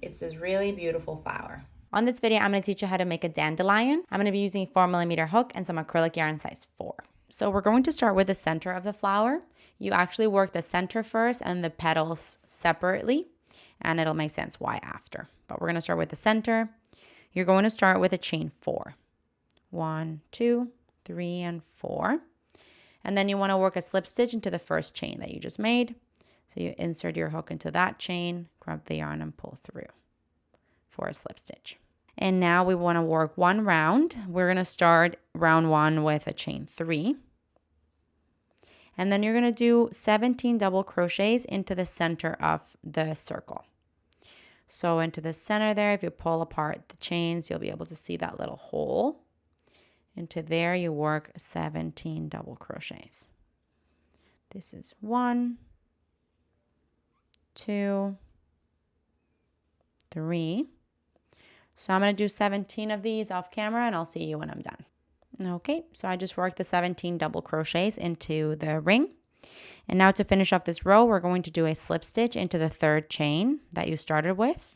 It's this really beautiful flower. On this video, I'm going to teach you how to make a dandelion. I'm going to be using a 4mm hook and some acrylic yarn size 4. So we're going to start with the center of the flower. You actually work the center first and the petals separately, and it'll make sense why after. But we're going to start with the center. You're going to start with a chain 4. 1, 2, 3, and 4. And then you want to work a slip stitch into the first chain that you just made. So you insert your hook into that chain, grab the yarn and pull through for a slip stitch. And now we want to work one round. We're going to start round 1 with a chain 3. And then you're going to do 17 double crochets into the center of the circle. So into the center there, if you pull apart the chains, you'll be able to see that little hole. Into there, you work 17 double crochets. This is 1, 2, 3. So I'm going to do 17 of these off camera and I'll see you when I'm done. Okay, so I just worked the 17 double crochets into the ring. And now to finish off this row, we're going to do a slip stitch into the third chain that you started with.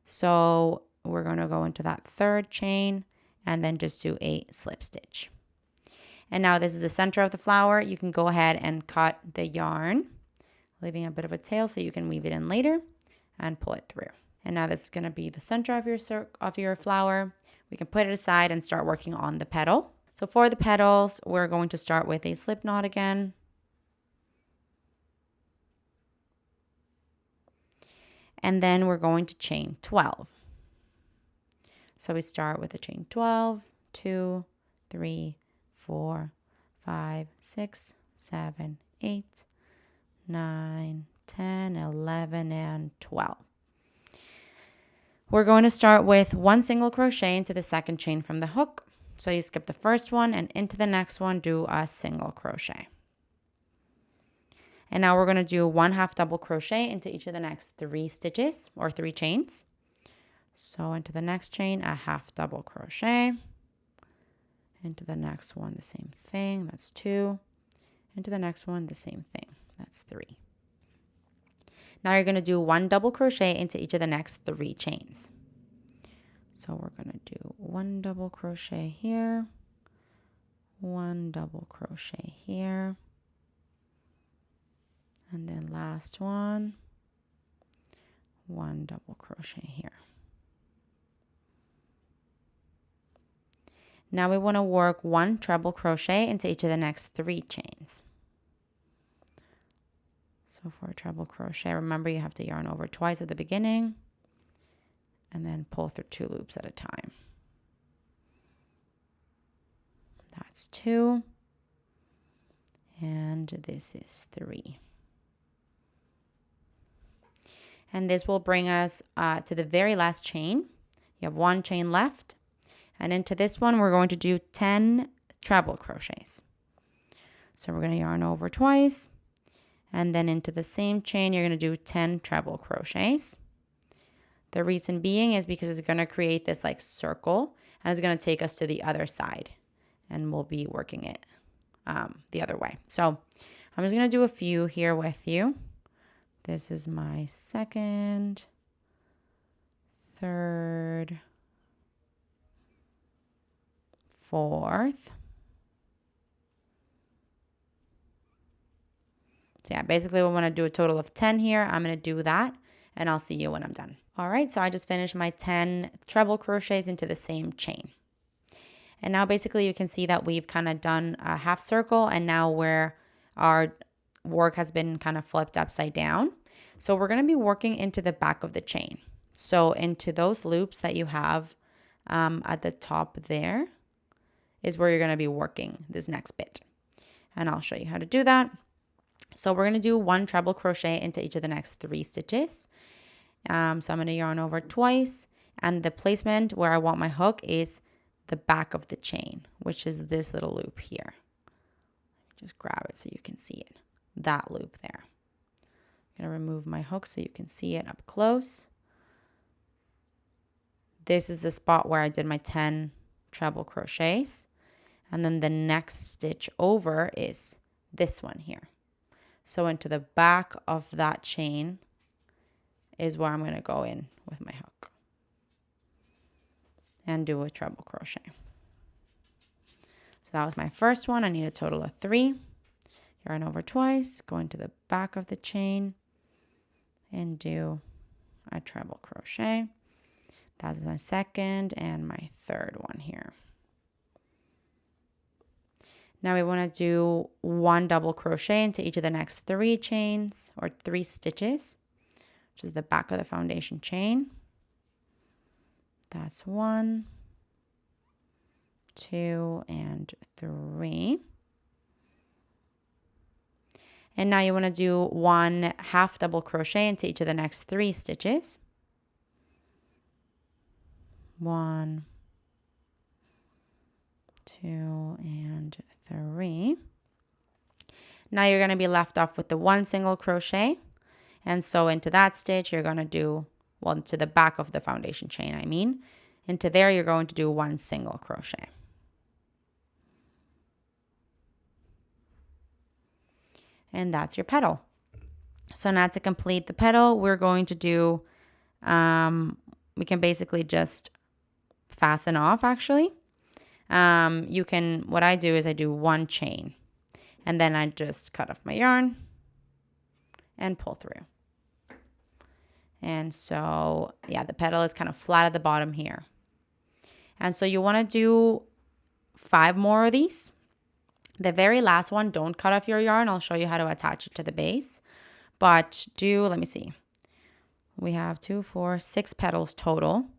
So we're going to go into that third chain and then just do a slip stitch. And now this is the center of the flower. You can go ahead and cut the yarn, leaving a bit of a tail so you can weave it in later and pull it through. And now this is going to be the center of your flower. We can put it aside and start working on the petal. So for the petals, we're going to start with a slip knot again. And then we're going to chain 12. So we start with a chain 12, 2, 3, 4, 5, 6, 7, 8, 9, 10, 11, and 12. We're going to start with one single crochet into the second chain from the hook. So you skip the first one and into the next one, do a single crochet. And now we're going to do 1/2 double crochet into each of the next 3 stitches or 3 chains. So into the next chain, a 1/2 double crochet. Into the next one, the same thing, that's 2. Into the next one, the same thing, that's 3. Now you're going to do 1 double crochet into each of the next 3 chains. So we're going to do 1 double crochet here, 1 double crochet here, and then last one, 1 double crochet here. Now we want to work 1 treble crochet into each of the next 3 chains. So for a treble crochet, remember you have to yarn over twice at the beginning and then pull through 2 loops at a time. That's 2. And this is 3. And this will bring us to the very last chain. You have 1 chain left. And into this one, we're going to do 10 treble crochets. So we're going to yarn over twice. And then into the same chain, you're going to do 10 treble crochets. The reason being is because it's going to create this like circle. And it's going to take us to the other side. And we'll be working it the other way. So I'm just going to do a few here with you. This is my second, third, fourth. So yeah, basically we want to do a total of 10 here. I'm going to do that and I'll see you when I'm done. All right, so I just finished my 10 treble crochets into the same chain. And now basically you can see that we've kind of done a half circle and now where our work has been kind of flipped upside down. So we're going to be working into the back of the chain. So into those loops that you have at the top there is where you're going to be working this next bit. And I'll show you how to do that. So we're going to do 1 treble crochet into each of the next 3 stitches. So I'm going to yarn over twice. And the placement where I want my hook is the back of the chain, which is this little loop here. Just grab it so you can see it. That loop there. I'm going to remove my hook so you can see it up close. This is the spot where I did my 10 treble crochets. And then the next stitch over is this one here. So into the back of that chain is where I'm going to go in with my hook and do a treble crochet. So that was my first one. I need a total of 3. Yarn over twice, go into the back of the chain and do a treble crochet. That's my second and my third one here. Now we want to do 1 double crochet into each of the next 3 chains or 3 stitches, which is the back of the foundation chain. That's 1, 2, and 3. And now you want to do 1 half double crochet into each of the next 3 stitches. 1, 2, and 3. Now you're going to be left off with the 1 single crochet. And so into that stitch, you're going to do, well, to the back of the foundation chain, I mean. Into there, you're going to do 1 single crochet. And that's your petal. So now to complete the petal, we're going to do, we can basically just fasten off actually. What I do is I do 1 chain and then I just cut off my yarn and pull through. And so, yeah, the petal is kind of flat at the bottom here. And so you want to do 5 more of these. The very last one, don't cut off your yarn. I'll show you how to attach it to the base. But let me see. We have 2, 4, 6 petals total.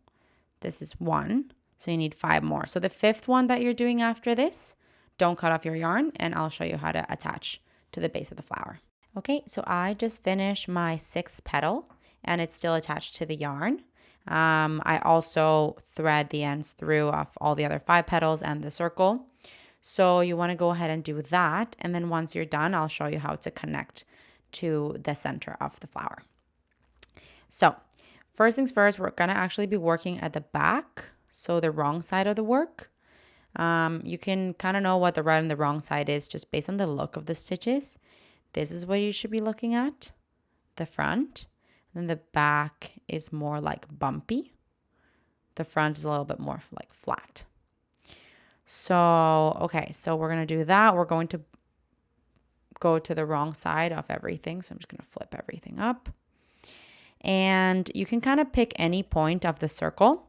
This is 1. So you need 5 more. So the 5th one that you're doing after this, don't cut off your yarn. And I'll show you how to attach to the base of the flower. Okay, so I just finished my 6th petal. And it's still attached to the yarn. I also thread the ends through of all the other 5 petals and the circle. So you want to go ahead and do that. And then once you're done, I'll show you how to connect to the center of the flower. So first things first, we're going to actually be working at the back. So the wrong side of the work. You can kind of know what the right and the wrong side is just based on the look of the stitches. This is what you should be looking at, the front. And the back is more like bumpy. The front is a little bit more like flat. So, okay, so we're going to do that. We're going to go to the wrong side of everything. So I'm just going to flip everything up. And you can kind of pick any point of the circle.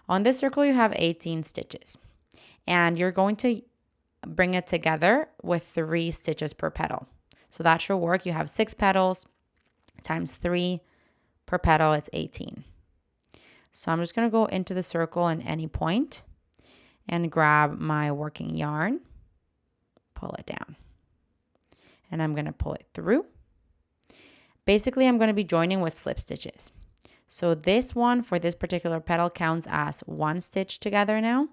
On this circle, you have 18 stitches. And you're going to bring it together with 3 stitches per petal. So that should work. You have 6 petals times 3 per petal, it's 18. So I'm just going to go into the circle in any point and grab my working yarn, pull it down, and I'm going to pull it through. Basically, I'm going to be joining with slip stitches. So this one for this particular petal counts as 1 stitch together now.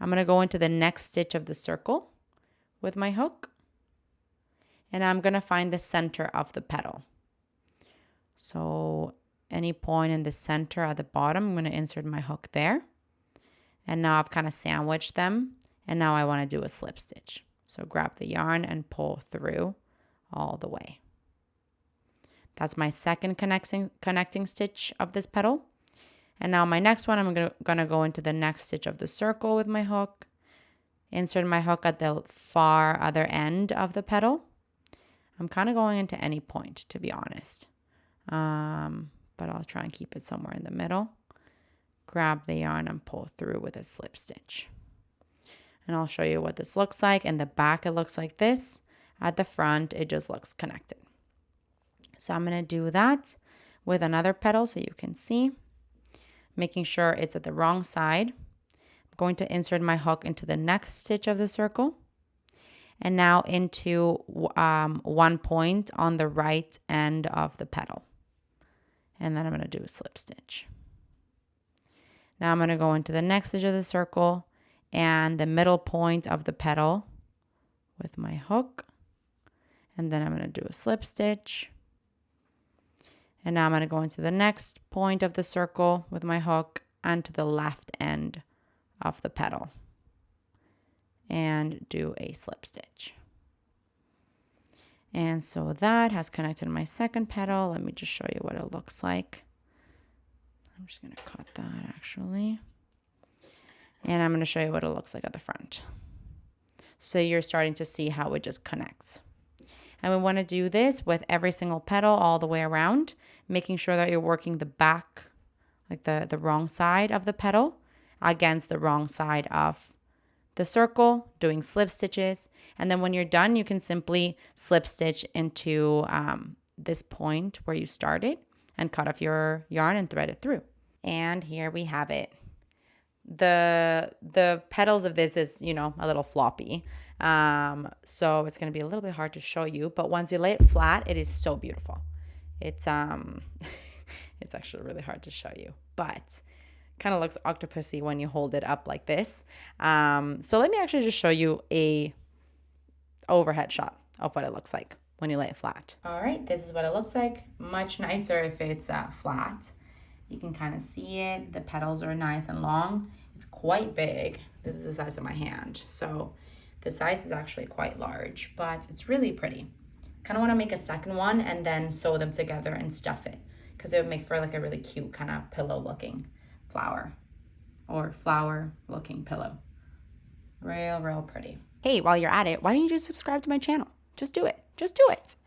I'm going to go into the next stitch of the circle with my hook, and I'm going to find the center of the petal. So any point in the center at the bottom, I'm going to insert my hook there. And now I've kind of sandwiched them. And now I want to do a slip stitch. So grab the yarn and pull through all the way. That's my second connecting stitch of this petal. And now my next one, I'm going to go into the next stitch of the circle with my hook. Insert my hook at the far other end of the petal. I'm kind of going into any point, to be honest. But I'll try and keep it somewhere in the middle. Grab the yarn and pull through with a slip stitch. And I'll show you what this looks like. In the back, it looks like this. At the front, it just looks connected. So I'm going to do that with another petal so you can see. Making sure it's at the wrong side. I'm going to insert my hook into the next stitch of the circle. And now into 1 point on the right end of the petal. And then I'm going to do a slip stitch. Now I'm going to go into the next stitch of the circle and the middle point of the petal with my hook. And then I'm going to do a slip stitch. And now I'm going to go into the next point of the circle with my hook and to the left end of the petal. And do a slip stitch. And so that has connected my second petal. Let me just show you what it looks like. I'm just going to cut that actually. And I'm going to show you what it looks like at the front. So you're starting to see how it just connects. And we want to do this with every single petal all the way around, making sure that you're working the back, like the wrong side of the petal against the wrong side of the circle, doing slip stitches. And then when you're done, you can simply slip stitch into this point where you started and cut off your yarn and thread it through. And here we have it. The petals of this is, you know, a little floppy. So it's going to be a little bit hard to show you, but once you lay it flat, it is so beautiful. It's it's actually really hard to show you, but kind of looks octopusy when you hold it up like this. So let me actually just show you a overhead shot of what it looks like when you lay it flat. All right, this is what it looks like. Much nicer if it's flat. You can kind of see it. The petals are nice and long. It's quite big. This is the size of my hand. So the size is actually quite large, but it's really pretty. Kind of want to make a second one and then sew them together and stuff it, because it would make for like a really cute kind of pillow looking flower, or flower looking pillow. Real pretty. Hey, while you're at it, why don't you just subscribe to my channel? Just do it. Just do it.